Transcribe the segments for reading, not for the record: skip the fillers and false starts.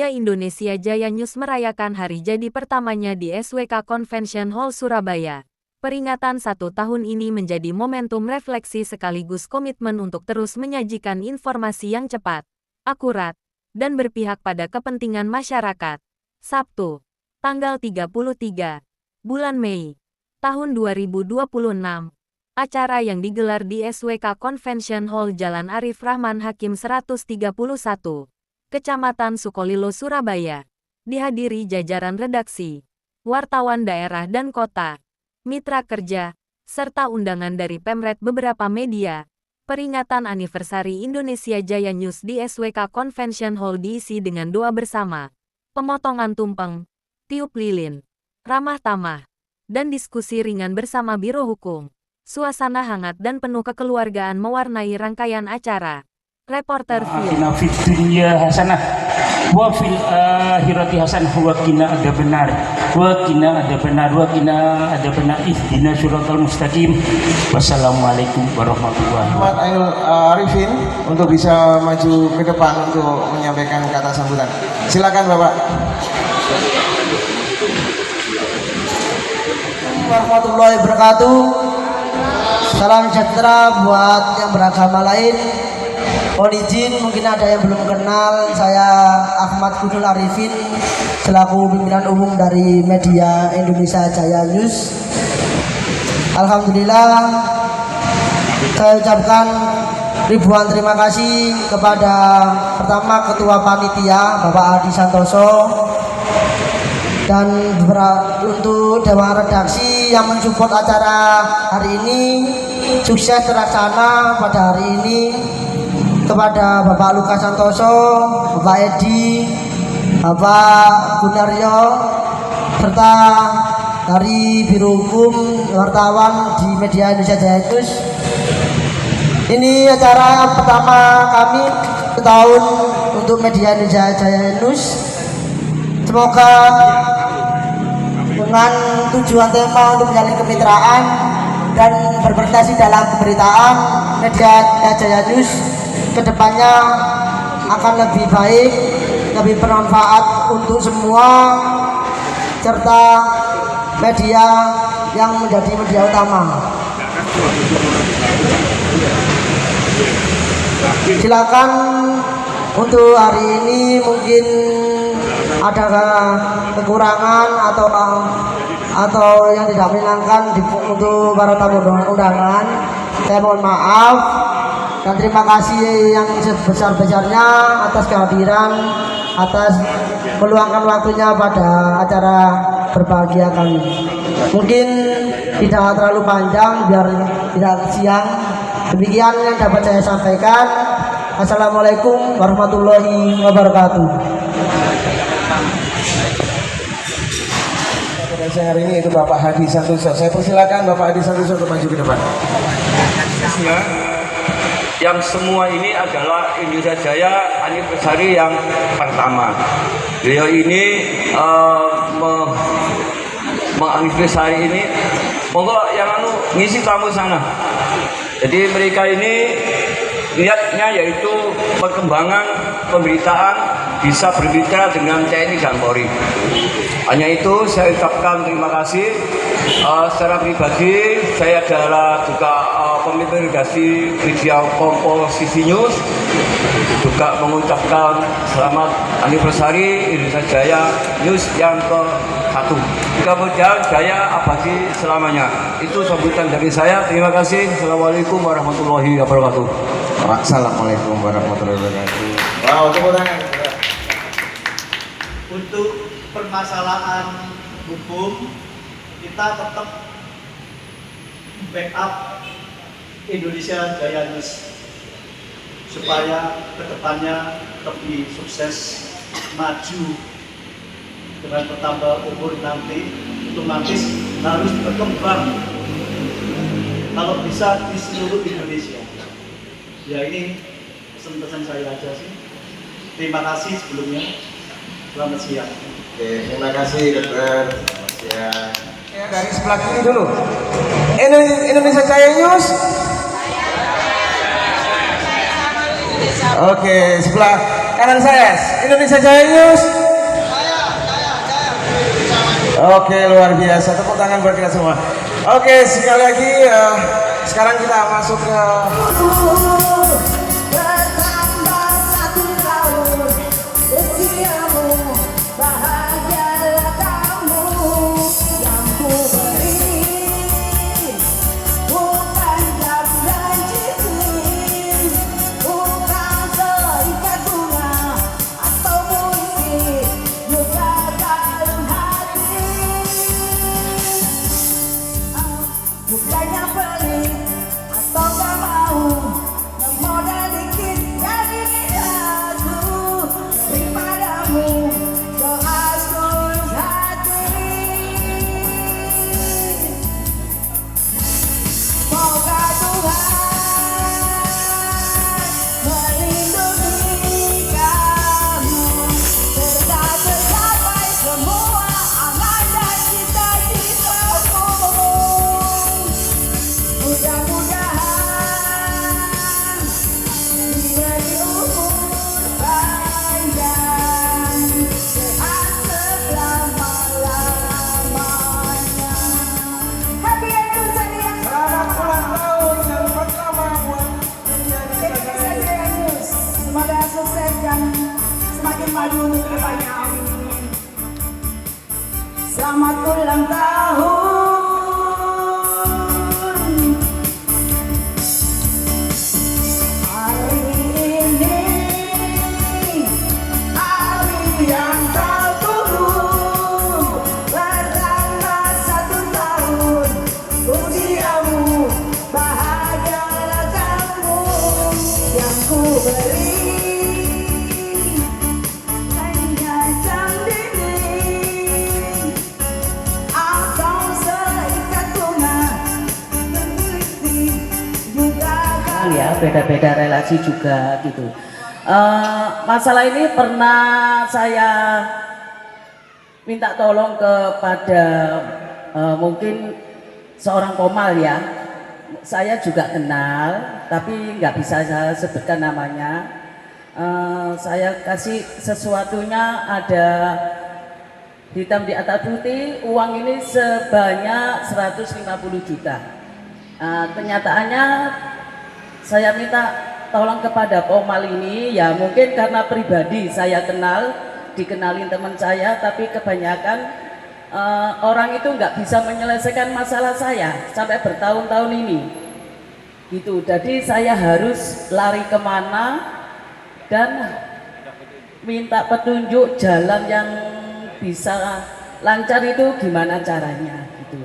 Media Indonesia Jaya News merayakan hari jadi pertamanya di SWK Convention Hall Surabaya. Peringatan 1 tahun ini menjadi momentum refleksi sekaligus komitmen untuk terus menyajikan informasi yang cepat, akurat, dan berpihak pada kepentingan masyarakat. Sabtu, tanggal 33 bulan Mei, tahun 2026. Acara yang digelar di SWK Convention Hall Jalan Arif Rahman Hakim 131. Kecamatan Sukolilo, Surabaya, dihadiri jajaran redaksi, wartawan daerah dan kota, mitra kerja, serta undangan dari Pemret beberapa media. Peringatan Anniversary Indonesia Jaya News di SWK Convention Hall diisi dengan doa bersama, pemotongan tumpeng, tiup lilin, ramah tamah, dan diskusi ringan bersama Biro Hukum. Suasana hangat dan penuh kekeluargaan mewarnai rangkaian acara. Reporter Atina fid dunya hasanah wa fil akhirati hasanah wa qina adzabannar wa qina adzabannar wa qina adzabannar ihdinas siratal mustaqim. Wassalamualaikum warahmatullahi wabarakatuh. Muhammad Ainul Arifin untuk bisa maju ke depan untuk menyampaikan kata sambutan. Silakan Bapak. Warahmatullahi wabarakatuh. Salam sejahtera buat yang beragama lain. Mohon izin, mungkin ada yang belum kenal, saya Ahmad Ainul Arifin selaku pimpinan umum dari Media Indonesia Jaya News. Alhamdulillah, saya ucapkan ribuan terima kasih kepada pertama Ketua Panitia Bapak Adi Santoso dan untuk Dewan Redaksi yang mensupport acara hari ini, sukses terlaksana pada hari ini. Kepada Bapak Lukas Santoso, Bapak Edi, Bapak Gunaryo, serta dari Biro Hukum wartawan di Media Indonesia Jaya News. Ini acara pertama kami setahun untuk Media Indonesia Jaya News. Semoga dengan tujuan tema untuk menjalin kemitraan dan berprestasi dalam pemberitaan, Media Jaya News kedepannya akan lebih baik, lebih bermanfaat untuk semua, serta media yang menjadi media utama. Silakan untuk hari ini mungkin ada kekurangan atau yang tidak menyenangkan untuk para tamu undangan. Saya mohon maaf. Dan terima kasih yang sebesar-besarnya atas kehadiran, atas meluangkan waktunya pada acara berbahagia kami. Mungkin tidak terlalu panjang biar tidak siang. Demikian yang dapat saya sampaikan. Assalamualaikum warahmatullahi wabarakatuh. Pada hari ini itu Bapak Hadi Santoso. Saya persilakan Bapak Hadi Santoso untuk maju ke depan. Yang semua ini adalah Indonesia Jaya Anniversary yang pertama. Beliau ini menganniversary ini, monggo yang ngisi tamu sana. Jadi mereka ini niatnya yaitu perkembangan pemberitaan bisa bermitra dengan TNI dan Polri. Hanya itu saya ucapkan terima kasih. Secara pribadi saya adalah juga pemimpin redaksi media Komposisi News, juga mengucapkan selamat anniversary Indonesia Jaya News yang ke-1. Mudah-mudahan jaya abadi selamanya. Itu sambutan dari saya. Terima kasih. Assalamualaikum warahmatullahi wabarakatuh. Assalamualaikum warahmatullahi wabarakatuh. Wow, tepuk tangan. Untuk permasalahan hukum, kita tetap backup Indonesia Jaya News supaya kedepannya lebih sukses, maju dengan bertambah umur nanti, otomatis harus berkembang kalau bisa di seluruh Indonesia. Ya ini pesan-pesan saya aja sih. Terima kasih sebelumnya. Selamat siang. Oke, terima kasih dokter. Ya. Dari sebelah kiri dulu. Indonesia Jaya News. Oke, sebelah kanan saya, Indonesia Jaya News. Oke, luar biasa. Tepuk tangan buat kita semua. Oke, sekali lagi sekarang kita masuk ke Bertambah 1 tahun usiamu, bahagialah kamu yang ku beri. Bukan jam dan cincin, bukan seikat bunga atau puisi, juga kalung hati. Bukannya pelit atau gak mau, modal dikit jadi aku daripadamu, doa setulus hati. Semoga Tuhan melindungi kamu, serta tercapai semua angan dan cita-citamu. Mudah-mudahan diberi umur panjang, sehat selama-lamanya. Happy anniversary yang selamat ulang tahun yang pertama buat Indonesia Jaya News. Semoga sukses dan semakin maju ke depannya. Amin. Selamat ulang tahun. Hari ini hari yang kau tunggu, bertambah 1 tahun usiamu, bahagialah kamu yang ku beri. Hanya jam dinding atau seikat bunga, meneliti juga ya, beda-beda relasi juga gitu. Masalah ini pernah saya minta tolong kepada mungkin seorang komal ya. Saya juga kenal, tapi nggak bisa saya sebutkan namanya. Saya kasih sesuatunya, ada hitam di atas putih, uang ini sebanyak 150 juta. Kenyataannya saya minta tolong kepada komal ini, ya mungkin karena pribadi saya kenal, dikenalin teman saya, tapi kebanyakan orang itu nggak bisa menyelesaikan masalah saya sampai bertahun-tahun ini gitu. Jadi saya harus lari kemana dan minta petunjuk jalan yang bisa lancar itu gimana caranya gitu.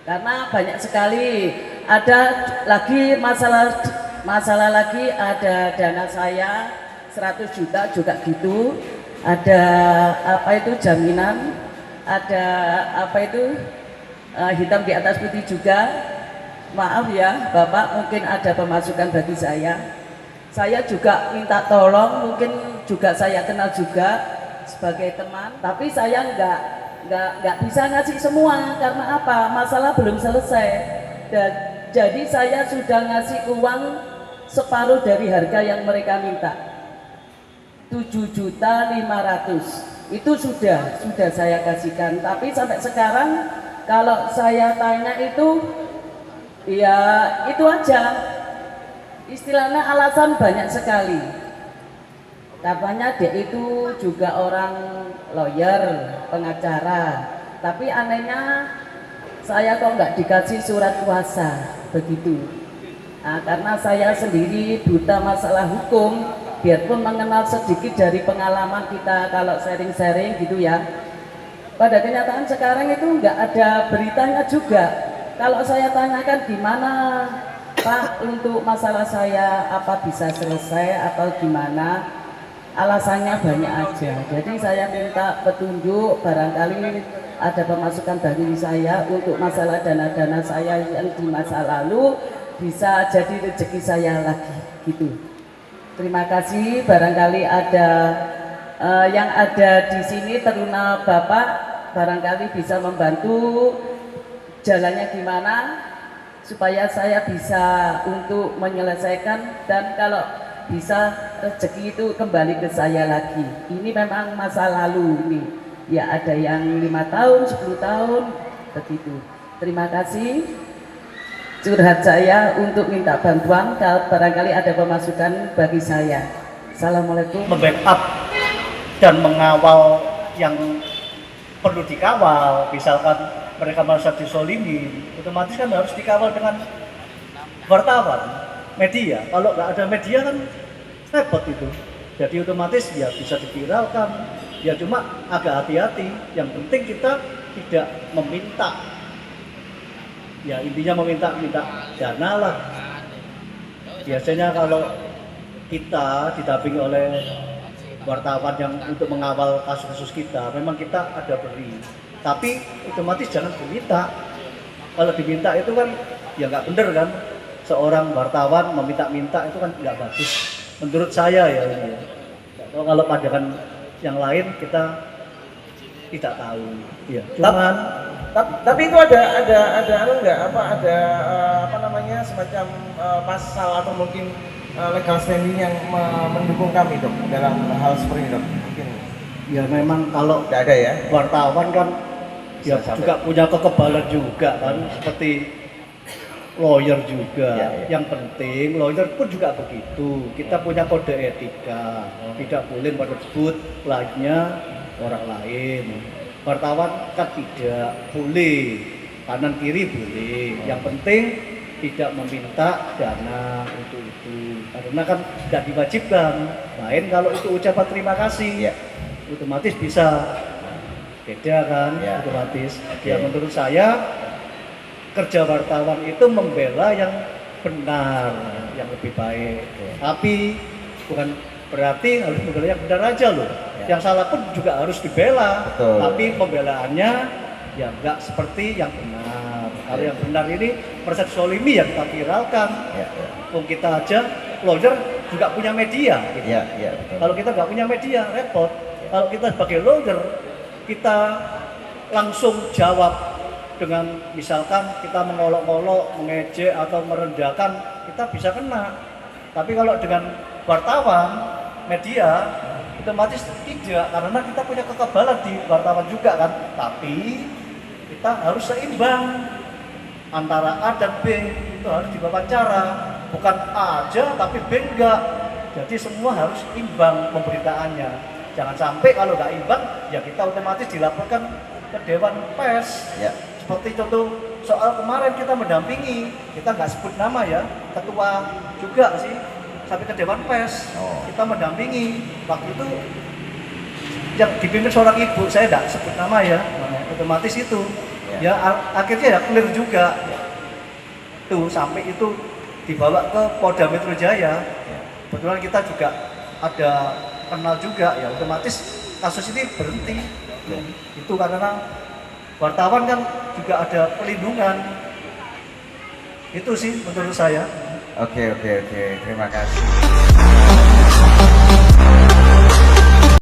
Karena banyak sekali, ada lagi masalah lagi, ada dana saya 100 juta juga gitu, ada apa itu jaminan, ada apa itu hitam di atas putih juga. Maaf ya Bapak, mungkin ada pemasukan bagi saya juga minta tolong, mungkin juga saya kenal juga sebagai teman, tapi saya nggak bisa ngasih semua. Karena apa? Masalah belum selesai. Dan jadi saya sudah ngasih uang separuh dari harga yang mereka minta, 7.500.000 itu sudah saya kasihkan. Tapi sampai sekarang kalau saya tanya itu ya itu aja, istilahnya alasan banyak sekali. Katanya dia itu juga orang lawyer, pengacara, tapi anehnya saya kok nggak dikasih surat kuasa begitu. Nah, karena saya sendiri buta masalah hukum, biarpun mengenal sedikit dari pengalaman kita kalau sharing-sharing gitu ya. Pada kenyataan sekarang itu nggak ada beritanya juga. Kalau saya tanyakan gimana Pak untuk masalah saya, apa bisa selesai atau gimana, alasannya banyak aja. Jadi saya minta petunjuk, barangkali ada pemasukan bagi saya untuk masalah dana-dana saya yang di masa lalu bisa jadi rezeki saya lagi gitu. Terima kasih. Barangkali ada yang ada di sini teruna Bapak, barangkali bisa membantu jalannya gimana supaya saya bisa untuk menyelesaikan, dan kalau bisa rezeki itu kembali ke saya lagi. Ini memang masa lalu ini. Ya ada yang 5 tahun, 10 tahun, begitu. Terima kasih. Curhat saya untuk minta bantuan kalau barangkali ada pemasukan bagi saya. Assalamualaikum. Membackup dan mengawal yang perlu dikawal, misalkan mereka merasa disolimi, otomatis kan harus dikawal dengan wartawan, media. Kalau nggak ada media kan repot itu. Jadi otomatis ya bisa diviralkan. Ya cuma agak hati-hati. Yang penting kita tidak meminta. Ya intinya minta dana lah. Biasanya kalau kita didampingi oleh wartawan yang untuk mengawal kasus-kasus kita, memang kita ada beri. Tapi otomatis jangan diminta. Kalau diminta itu kan ya nggak bener kan. Seorang wartawan meminta-minta itu kan nggak bagus. Menurut saya ya ini. Kalau pandangan yang lain kita tidak tahu. Ya. Cuman Tapi itu ada anu enggak ada apa namanya semacam pasal atau mungkin legal standing yang mendukung kami dok dalam hal seperti ini dok mungkin ya memang kalau tidak ada ya wartawan kan ya Bisa juga punya kekebalan juga kan seperti lawyer juga. Yang penting lawyer pun juga begitu. Kita punya kode etika, tidak boleh merebut lainnya orang lain. Wartawan kan tidak boleh, kanan kiri boleh. Yang penting tidak meminta dana untuk itu, karena kan tidak diwajibkan. Lain kalau itu ucapan terima kasih, otomatis bisa beda kan, otomatis. Ya menurut saya kerja wartawan itu membela yang benar, yang lebih baik. Tapi bukan berarti harus membela yang benar aja loh. Yang salah pun juga harus dibela. Betul. Tapi pembelaannya ya enggak seperti yang benar. Kalau yang benar ini persepsi solimi yang kita viralkan. Kita aja lawyer juga punya media. Gitu. betul. Kalau kita nggak punya media repot. Kalau kita sebagai lawyer kita langsung jawab dengan misalkan kita mengolok-olok, mengejek atau merendahkan, kita bisa kena. Tapi kalau dengan wartawan, media, otomatis tidak, karena kita punya kekebalan di wartawan juga kan. Tapi kita harus seimbang antara A dan B, itu harus diwawancara. Bukan A aja tapi B enggak. Jadi semua harus imbang pemberitaannya. Jangan sampai kalau nggak imbang, ya kita otomatis dilaporkan ke Dewan Pers. Seperti contoh soal kemarin kita mendampingi, kita nggak sebut nama ya, ketua juga sih, sampai ke Dewan Pers. Kita mendampingi, waktu itu yang dipimpin seorang ibu, saya nggak sebut nama ya, otomatis itu. Ya akhirnya ya clear juga. Tuh sampai itu dibawa ke Polda Metro Jaya. Kebetulan kita juga ada kenal juga, ya otomatis kasus ini berhenti. Itu karena wartawan kan juga ada pelindungan. Itu sih menurut saya. Oke, terima kasih.